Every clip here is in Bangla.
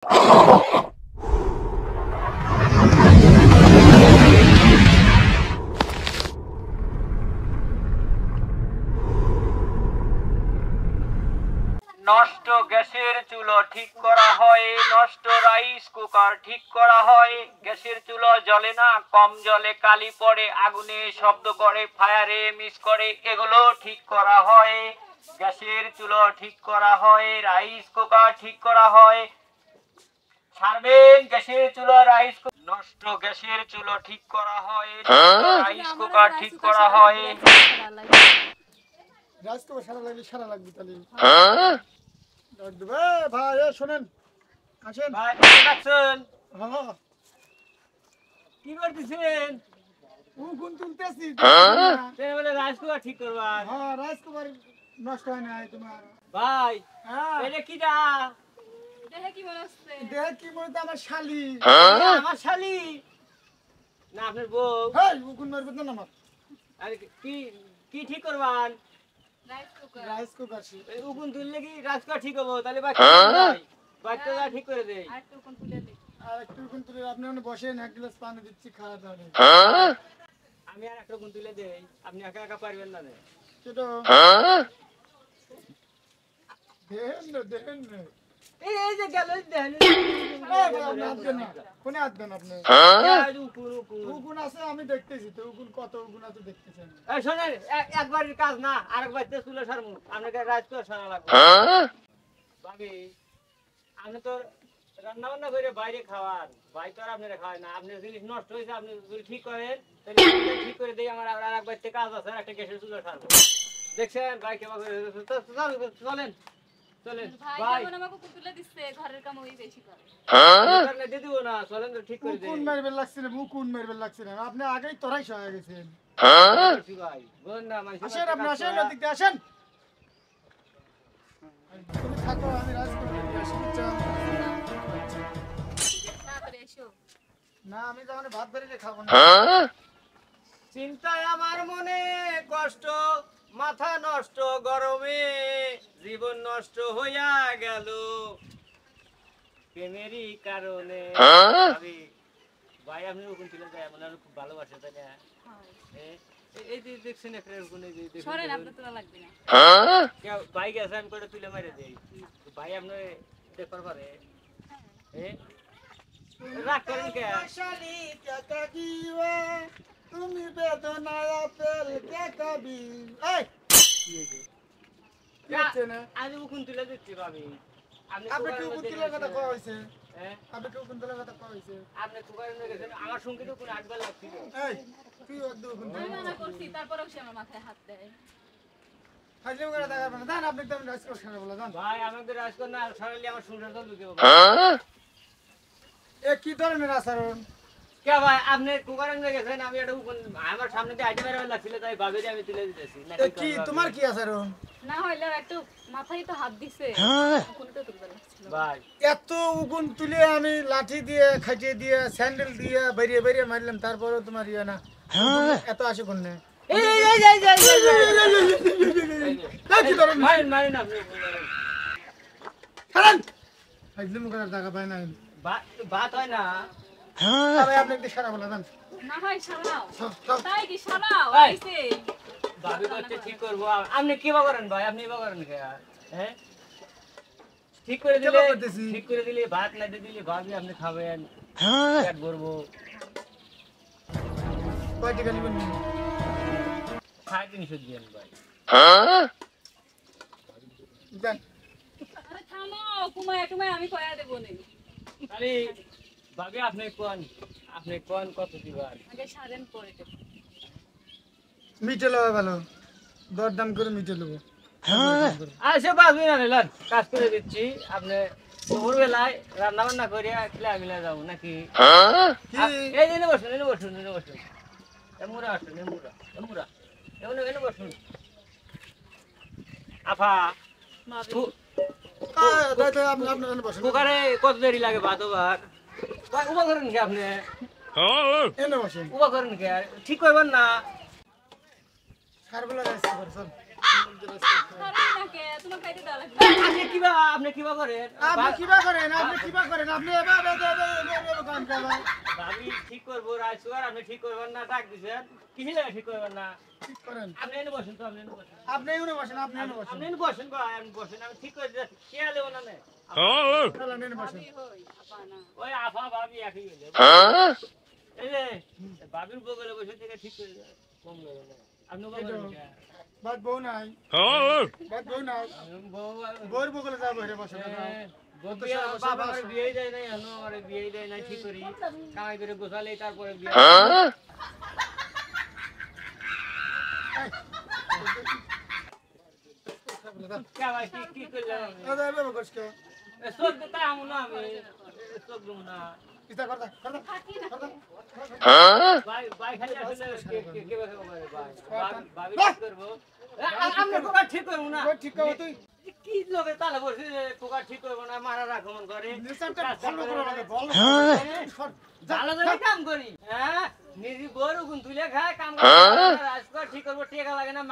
নষ্ট গ্যাসের চুলো ঠিক করা হয়, নষ্ট রাইস কুকার ঠিক করা হয়। গ্যাসের চুলো জ্বলে না, কম জলে কালি পড়ে, আগুনে শব্দ করে, ফায়ারে মিস করে, এগুলো ঠিক করা হয়। গ্যাসের চুলো ঠিক করা হয়, রাইস কুকার ঠিক করা হয়। ছাড়বেন গ্যাসের চুলো, রাইস নষ্ট গ্যাসের চুলো ঠিক করা হয়, রাইস কুকার ঠিক করা হয়। রাইস কুকার সারা লাগলে সারা লাগবে তাহলে। ভাই শোনেন, আসেন ভাই ডাকছেন, হ্যাঁ কি করতেছেন? উকুন তুলতেছি। বলে রাইস কুকার ঠিক করবার। হ্যাঁ রাইস কুকার নষ্ট হয় না তোমার ভাই হ্যাঁ এটা কি দা? দেহে কি বলতে আমার শালি। আমার শালি না আপনার বউ? হেই উকুন মারবে না আমার। আরে কি কি ঠিক করবান? রাইস কুকার এই উকুন তুললে কি রাইস কুকার ঠিক হবো? তাহলে বাকি বাচ্চাটা ঠিক করে দেই। আর একটু উকুন তুলে আপনি ওখানে বসেন, এক গ্লাস পানি দিচ্ছি, খাওয়া দাওয়া। আমি আর একটা উকুন তুলে দেই, আপনি একা একা পারবেন না রে। সেটা দেখেন না এই যে গেল দেখেন কোনে হাত দেন আপনি? উকুন আছে আমি দেখতেছি তো, উকুন কত উকুন আছে দেখতেছেন। এই শোনেন, একবারের কাজ না, আরেকবার তে চুলে সারমু, আপনাকে রাইস কুকার সারা লাগবে। ভাবি আপনি তো রান্না বান্না করে বাইরে খাওয়ান, ভাই তো আর আপনারা খাওয়ায় না। আপনার জিনিস নষ্ট হয়েছে, আপনি যদি ঠিক করেন তাহলে ঠিক করে দিই। আমার আর একবার তে কাজ আছে, একটা গ্যাসের চুলে সারবো। দেখছেন ভাই কেমন করে চলেন চলেন ভাই। আমাকে কুতুলে দিচ্ছে, ঘরের কাম ওই বেশি করে। হ্যাঁ দিয়ে দিব না, চলেন তো ঠিক করে দেই। উকুন মারবে লাগছে না, উকুন মারবে লাগছে না, আপনি আগেই তোরাই হয়ে গেছেন। ভাই বলেন না মাইসে আসেন আপনি, আসেন ওদিক দিয়ে আসেন। তুমি থাকো, আমি রাইস কুকার নিয়ে আসি। তাড়াতাড়ি এসো। না আমি যখন ভাত বেরিয়ে খাবো না। চিন্তায় আমার মনে কষ্ট, মাথা নষ্ট গরমে, জীবন নষ্ট হইয়া গেল প্রেমেরই কারণে। ভাই আপনি ওখান থেকে যায়, মানে খুব ভালোবাসে তাই না? এই যে দেখছেন একটা ওখানে সরেন, আপনার তোলা লাগবে না। ভাই গেছে, আমি করে তুলে মেরে দেই। ভাই আপনি দেখবার পারে রাগ করেন কে? তুমি বেদনায় আপেল কে কবি। এই আমি উকুন তুলে দিচ্ছি ভাবি। আপনি কি উকুন তুলার কথা কওয়া হয়েছে? আপনি কি উকুন তুলার কথা কওয়া হয়েছে? আপনি কুকারে নিয়ে গেছেন, আমার সঙ্গে তো কোনো আটবার লাগছিল। এই তুই ওদ উকুন আমি তুলা মানা করছি, তারপরেও সে আমার মাথায় হাত দেয়। হাজলে করে দেখাবেন না, জান আপনি তো আমি রাইস কুকার বলা জান। ভাই আমাদের রাজকর না সরাইলে আমার সংসার তো লুকে হবে। এ কি ধরনের আচরণ? কে ভাই আপনি কুকারে নিয়ে গেছেন, আমি এটা উকুন আমার সামনে দিয়ে আইটে মেরে লাগছিল, তাই ভাবিরে আমি তুলে দিতেছি। এ কি তোমার কি আচরণ? না হইলে একটু মাথায় তো হাত দিছে, কোনটা তুলবে লাগছিল। ভাই এত উকুন তুলে আমি লাঠি দিয়ে খাইয়ে দিয়ে স্যান্ডেল দিয়ে বেরিয়ে বেরিয়ে মারলাম, তারপরেও তোমার ইয়ে না এত আসে কোন না। এই কি ধরনের মারেন মারেন আপনি খেলেন হাজলে মুখের টাকা পায় না। ভাত হয় না। ভাই আপনি একটু সারা বলা জান। না হয় সারাও, সব সব তাই কি সারাও এই। আইছে। ভাবি করতে ঠিক করবো, আপনি কি বা করেন ভাই? আপনি বা করেন কে? হ্যাঁ ঠিক করে দিলে, কেবা করতেছি? ঠিক করে দিলে, ভাত না দিয়ে দিলে ভাবি আপনি খাবেন, পেট ভরবো। কয় টাকা নেবেন? 350 দিয়েন ভাই। জান আরে থামো, কুমায় কুমায় আমি কয়া দেব নে। আরে ভাবি আপনি কোন কত দিবার? আগে সারেন পরে দেব। মিটে লওয়া ভালো, দরদাম করে মিটে লবো। আচ্ছা ভাবি না নিলেন, কাজ করে দিচ্ছি। আপনি দুপুর বেলায় রান্না বান্না করিয়া খেলা মিলা যাবো নাকি? এই এনে বসুন, এনে বসুন, এনে বসুন। এমুরা আসুন, এমুরা এমুরা এমন এনে বসুন। আফা আপনি বসেন, কুকারে কত দেরি লাগে ভাত হবার? উবা করেন কি আপনি? এনে বসেন। উবা করেন কি? ঠিক করবেন না? সারগুলো রাইস কুকার চল। খারাপ নাকে তোমার খাইতে দাও লাগবে আপনি কিবা করেন আপনি কিবা করেন আপনি এভাবে কাম করেন ভাবি ঠিক করবো রাইসুগার আপনি ঠিক করবেন না ডাক দিছেন কিসে লাগে ঠিক করবেন না ঠিক করেন আপনি এনে বসেন তো আপনি এনে বসেন আপনি এনে বসেন আপনি এনে বসেন আপনি এনে বসেন ভাই আমি বসেন আমি ঠিক করে দিচ্ছি কে আলে ওনা নে চলো এনে বসেন হই আপা না ওই আফা ভাবি একই হইলে এই যে ভাবির বগলে বসে থেকে ঠিক করে দেয়, কম লাগে না আপনি বগলে বাদ বউ নাই বাদ বউ নাই বউর বগলে যাবো রে বসে বাবা বিয়ে দেয় নাই এখনো আমার বিয়ে দেয় নাই ঠিক করি কামাই করে গোছালে তারপরে বিয়ে কে ভাই কি করলাম এভাবে করছ কে সব দিতে আমু না আমি সব দেবো না ইতা করদা থাকি না ভাই খালি আসলে কে ভাবে ভাই ভাবি ঠিক করবো আমরা কোকা ঠিক করবো না ঠিক কও তুই কি লোকে তালে বসে কোকা ঠিক করবো না মারা রাখমন করে নিশানটা ফলো করে লাগে বল ভালো করে কাম করি হ্যাঁ নিজে গরু গুন তুলে খায় কাম করে আজকে ঠিক করবো টাকা লাগে না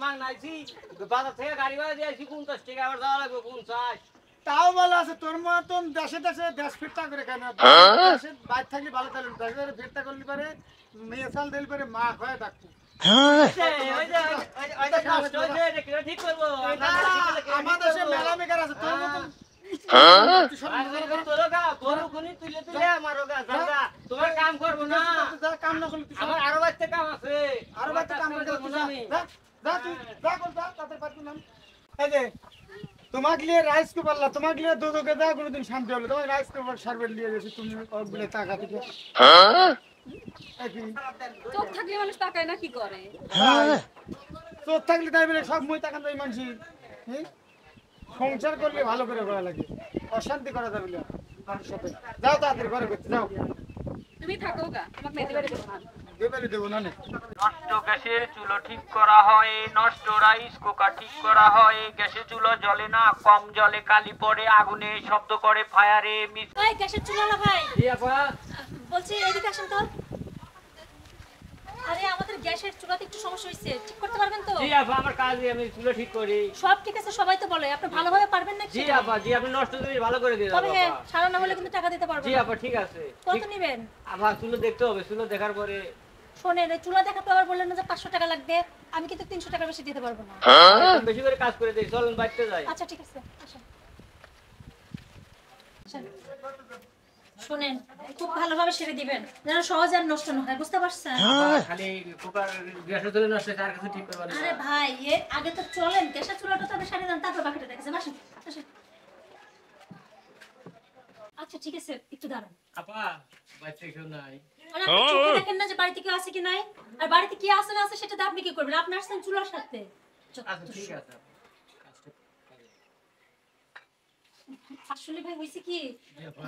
মাংনাইছি বাজার থেকে গাড়ি ভাড়া দিয়েছি 50 টাকা আবার দেওয়া লাগবে 50 তাও ভালো আছে তোর মতন দেশে দেশে দেশ ফিরতা করে কেন দেশে বাইরে থাকলে ভালো তাহলে দেশে ফিরতা করলে পারে মেয়ে সাল দিল পারে মা হয়ে ডাকতো ঠিক করবো আমার দেশে মেলা মেকার আছে তোর মতন তোমার কাম করবো না কাম না করলে আমার আরো বাচ্চা কাম আছে আরো বাচ্চা কাম করে যা তুই যা কর যা তাতে পারবি না এই যে তোমাকে লিয়ে রাইস কুকার লা তোমাকে লিয়ে দুধকে দা কোনদিন শান্তি হলো তোমার রাইস কুকার সার্ভেট লিয়ে গেছি তুমি ওগুলো টাকা থেকে চোখ থাকলে মানুষ তাকায় না কি করে তোর থাকলে তাই বলে সব মই টাকা দেয় মানুষ সংসার করলে ভালো করে করা লাগে অশান্তি করা যাবে না মানুষের সাথে যাও তাড়াতাড়ি ঘরে করতে যাও তুমি থাকো গা তোমাকে মেতে বাড়ি দেবো না দেবারি দেবো না নষ্ট গ্যাসের চুলো ঠিক করা হয় নষ্ট রাইস কুকার ঠিক করা হয় গ্যাসের চুলো জ্বলে না কম জলে কালি পড়ে আগুনে শব্দ করে ফায়ারে মিস ওই গ্যাসের চুলা না ভাই জি আপা বলছি এদিকে আসেন তো আরে আমাদের গ্যাসের চুলাতে একটু সমস্যা হয়েছে ঠিক করতে পারবেন তো জি আপা আমার কাজে আমি চুলো ঠিক করি সব ঠিক আছে সবাই তো বলে আপনি ভালোভাবে পারবেন নাকি জি আপা জি আপনি নষ্ট করে ভালো করে দিয়ে তবে দাও হ্যাঁ আপা সারা না হলে কিন্তু টাকা দিতে পারবো জি না আপা ঠিক আছে কত নেবেন আপা চুলো দেখতে হবে চুলো দেখার পরে শোনেন এই চুলা দেখাতে আবার বললেন না যে 500 টাকা লাগবে আমি কিন্তু 300 টাকা বেশি দিতে পারবো না বেশি করে কাজ করে দেই চলেন বাইতে যাই আচ্ছা ঠিক আছে আসেন আসেন। শোনেন খুব ভালোভাবে সেরে দিবেন যেন সহজে আর নষ্ট না হয় বুঝতে পারছেন খালি কুকার গ্যাসের চুলো নষ্ট হয়েছে আর কিছু ঠিক করবা না আরে ভাই এর আগে তো চলেন গ্যাসের চুলাটা তো আপনি সারিয়ে দেন তারপর বাকিটা দেখেছেন আসেন আসেন আচ্ছা ঠিক আছে একটু দাঁড়ান আপা বাইতে কেউ নাই আর আপনি চোখে দেখেন না যে বাড়িতে কেউ আছে কি নাই আর বাড়িতে কি আছে না আছে সেটা আপনি কি করবেন আপনি আসছেন চুলার সাথে আচ্ছা ঠিক আছে আপা। আসলে ভাই হয়েছে কি জি আপা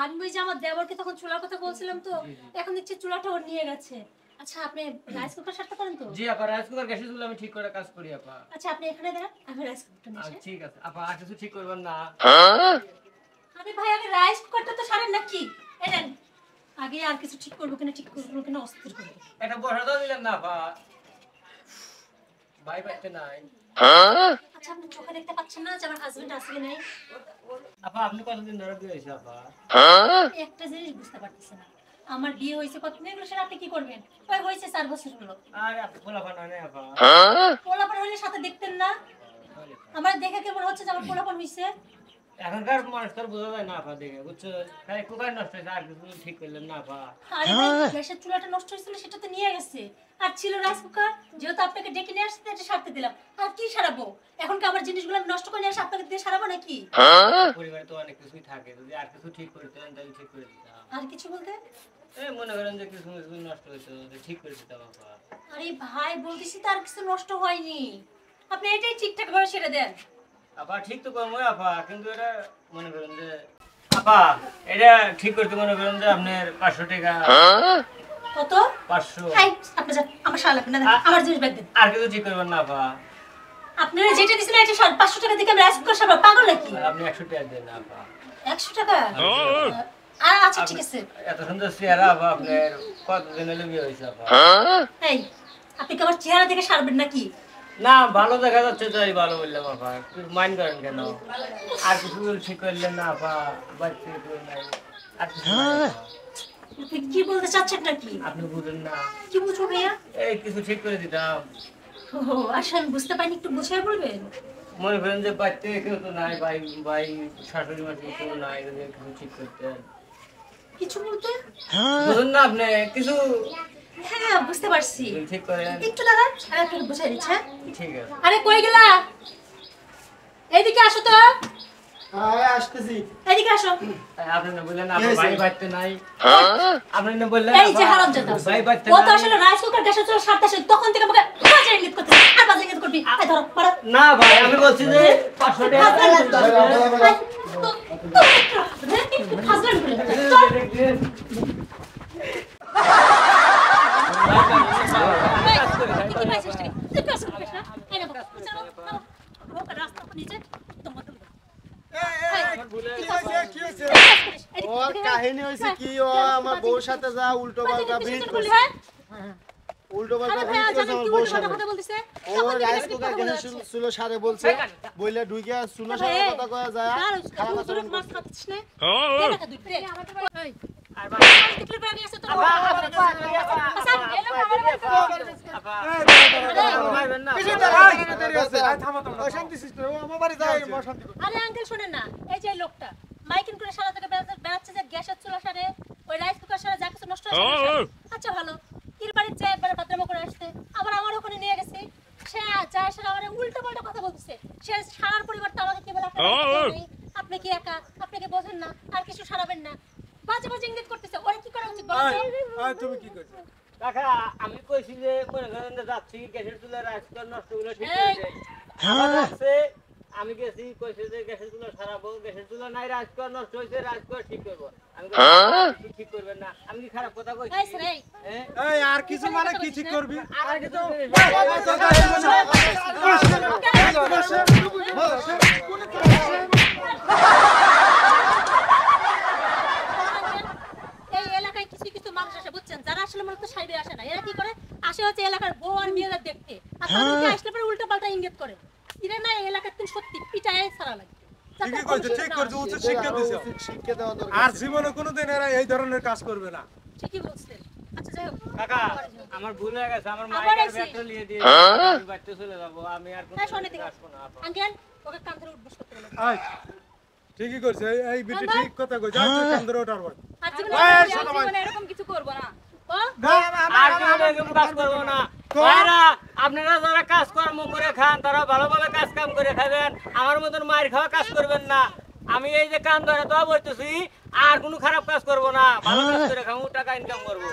আমি ওই যে আমার দেবরকে তখন চুলার কথা বলছিলাম তো এখন দেখছি চুলাটা ওর নিয়ে গেছে আচ্ছা আপনি রাইস কুকার সাথে পারেন তো জি আপা রাইস কুকার গ্যাসের চুলো আমি ঠিক করে কাজ করি আপা আচ্ছা আপনি এখানে দাঁড়ান আমি রাইস কুকারটা নিয়ে আসি। ঠিক আছে আপা আর কিছু ঠিক করবেন না আরে ভাই আগে রাইস কুকারটা তো সারেন নাকি এনেন আগে আর কিছু ঠিক করবো কিনা ঠিক করবো কিনা অস্থির করবো এটা বসা দাও দিলেন না আপা ভাই বাইতে নাই আচ্ছা আপনি চোখে দেখতে পাচ্ছেন না যে আমার হাজবেন্ড আছে কি নাই আপা আপনি কতদিন ধরে বিয়ে হয়েছে আপা আমি একটা জিনিস বুঝতে পারতেছি না আমার বিয়ে হয়েছে কতদিন এগুলো সেটা আপনি কি করবেন ওই হয়েছে 4 বছর হলো আর আপনি পোলাপান হয় না আপা পোলাপান হইলে সাথে দেখতেন না আমার দেখে কেমন হচ্ছে যে আমার পোলাপান হয়েছে এখনকার মানুষ তো আর বোঝা যায় না আপা দেখে বুঝছো তাই কুকার নষ্ট হয়েছে আর কিছু ঠিক করলেন না আপা আরে ভাই গ্যাসের চুলাটা নষ্ট হয়েছিল সেটা তো নিয়ে গেছে আর ছিল রাইস কুকার যেহেতু আপনাকে ডেকে নিয়ে আসতে এটা সারতে দিলাম আর কি সারাবো এখন কি আমার জিনিসগুলো আমি নষ্ট করে নিয়ে আসে আপনাকে দিয়ে সারাবো নাকি পরিবারে তো অনেক কিছুই থাকে যদি আর কিছু ঠিক করতে দেন তাহলে ঠিক করে দিতাম আর কিছু বলতে এই মনে করেন যে কিছু কিছু নষ্ট হয়েছে ঠিক করে দিতাম আপা আরে ভাই বলতেছি তো আর কিছু নষ্ট হয়নি আপনি এটাই ঠিকঠাক ভাবে সেরে দেন আপা ঠিক তো করবো আপা কিন্তু এটা মনে করেন যে আপা এটা ঠিক করতে মনে করেন যে আপনার 500 টাকা কত 500 হাই আপনি যান আমার শাল আপনি না দেন, আমার জিনিস ব্যাগ দেন আর কিছু ঠিক করবেন না আপা আপনারা যেটা দিছিলেন এটা 500 টাকা দিয়ে আমি রাইস কুকার সারবো পাগল নাকি আর আপনি 100 টাকা দেন না আপা 100 টাকা আচ্ছা ঠিক আছে এত সুন্দর চেহারা আপা আপনার কতদিন হলে বিয়ে হয়েছে আপা এই আপনি কি আমার চেহারা দেখে সারবেন নাকি না ভালো দেখা যাচ্ছে তাই ভালো বললাম আপা, মাইন্ড করেন কেন? আর কিছু ঠিক করলেন না আপা, বাচ্চা কেউ নাই, আর কিছু নাই আপা। আপনি কি বলতে চাচ্ছেনটা কি? আপনি বুঝেন না, কি বুঝবো ভাইয়া? এই কিছু ঠিক করে দিতাম। ও আসলে আমি বুঝতে পারিনি, একটু বুঝিয়ে বলবেন? মনে করেন যে বাচ্চা কেউ তো নাই, ভাই ভাই শাশুড়ি মাসি কেউ নাই, যদি কিছু ঠিক করতেন। কিছু বলতে? বুঝুন না আপনি, কিছু হ্যাঁ বুঝতে পারছি। ঠিক করেন। একটু দাঁড়ান, আমি আপনাকে বুঝাই দিচ্ছি। হ্যাঁ? ঠিক আছে। আরে কই গেলা? এইদিকে আসো তো। হ্যাঁ আসতেছি। এইদিকে আসো। আপনি না বললেন আপনার ভাই বাচ্চা নাই, আপনি না বললেন এই যে হারামজাদা, ভাই বাচ্চা ও তো নাই। আসলে রাইস কুকার গ্যাসের চুলা সারতে আসে, তখন থেকে আমাকে বাজে ইঙ্গিত করতে, আর বাজে ইঙ্গিত করবি। এই ধরো মারো। না ভাই আমি বলছি যে 500 টাকা হাজবেন্ড বলে কি পাইছিস তুই? তুই কাজ করবি না? এই না বাবা, চলো চলো। ওকে রাস্তা নিচে তোমার তুমি। কি হয়েছে? ওর কাহিনী হয়েছে কি, ও আমার বউর সাথে যা উল্টো পাল্টা ভিড় করছে, উল্টো পাল্টা ভিড় করছে আমার বউর সাথে। কথা বলতিছে? ও রাইস কুকার গ্যাসে চুলো সারে বলছে, বইলে ঢুকে চুলো সারে কথা কয়া যায়, খারাপ আচরণ করছে। খাচ্ছিস না? কে টাকা দুই প্লেট? এই আর দেখলে প্রাণী আছে তো। অশান্তি সৃষ্টি হয়, ও আমার বাড়ি যায়, অশান্তি করে। আরে আঙ্কেল শুনেন না, এই যে এই লোকটা মাইকিং করে সারা থেকে বেড়াচ্ছে যে গ্যাসের চুলা সারে, ওই রাইস কুকার সারে যা কিছু নষ্ট হয়েছে। আচ্ছা ভালো, কির বাড়ির যে একবার বাথরুমে করে আসছে, আবার আমার ওখানে নিয়ে গেছে, সে যা এসে আমার উল্টো পাল্টা কথা বলতেছে। সে সারার পরিবর্তে আমাকে কি বলে, আপনি কি একা, আপনি কি বোঝেন না, আর কিছু সারাবেন না, বাজে বাজে ইঙ্গিত করতেছে। ওরা কি করা উচিত বলো তো? তুমি কি করছো? কাকা আমি কইছি যে মনে করেন যে যাচ্ছি গ্যাসের চুলা রাজকার নষ্ট গুলো ঠিক এই। করে আমার আছে, আমি গেছি কইছে যে গ্যাসের চুলা সারাবো, গ্যাসের চুলা নাই, রাজকার নষ্ট হইছে, রাজকার ঠিক করব। আমি কইছি ঠিক করবেন না, আমি কি খারাপ কথা কইছি? এই স্যার, এই হ্যাঁ এই আর কিছু মানে কি ঠিক করবি? আর কিছু এই এলাকায় কিছু কিছু মানুষ আসে বুঝছেন, যারা আসলে মূলত সাইডে আসে না, এরা কি করে আসে হচ্ছে এলাকার বউ আর মেয়েদের দেখতে, আর তাদেরকে আসলে পরে উল্টো পাল্টা ইঙ্গিত করে। এরা না এই এলাকার তুমি সত্যি পিটায় ছাড়া লাগে। ঠিকই কইছে, ঠিক করছে, উচিত শিক্ষা দিছে। শিক্ষা দেওয়া দরকার। আর জীবনে কোনোদিন এরা এই ধরনের কাজ করবে না। ঠিকই বলছেন। আচ্ছা যাই হোক, কাকা আমার ভুল হয়ে গেছে, আমার আবার মায়ের আইছি। ব্যাগটা নিয়ে দিয়ে আমি বাড়িতে চলে যাব, আমি আর কোনো হ্যাঁ শোনে দিকে আসবো না আপা। আঙ্কেল ওকে কান ধরে উঠবস করতে বলো। আয়, ঠিকই করছে, এই বিটি ঠিক কথা কইছে। আয় তুই কান ধরে ওঠার পর। আর জীবনে জীবনে এরকম কিছু করবো না। ও আর জীবনে এরকম কাজ করবো না। ভাইরা, আপনারা যারা কাজ কর্ম করে খান তারা ভালোভাবে কাজ কাম করে খাবেন, আমার মতন মায়ের খাওয়া কাজ করবেন না। আমি এই যে কান ধরে তো বলতেছি, আর কোনো খারাপ কাজ করবো না, ভালো কাজ করে খাবো, টাকা ইনকাম করবো।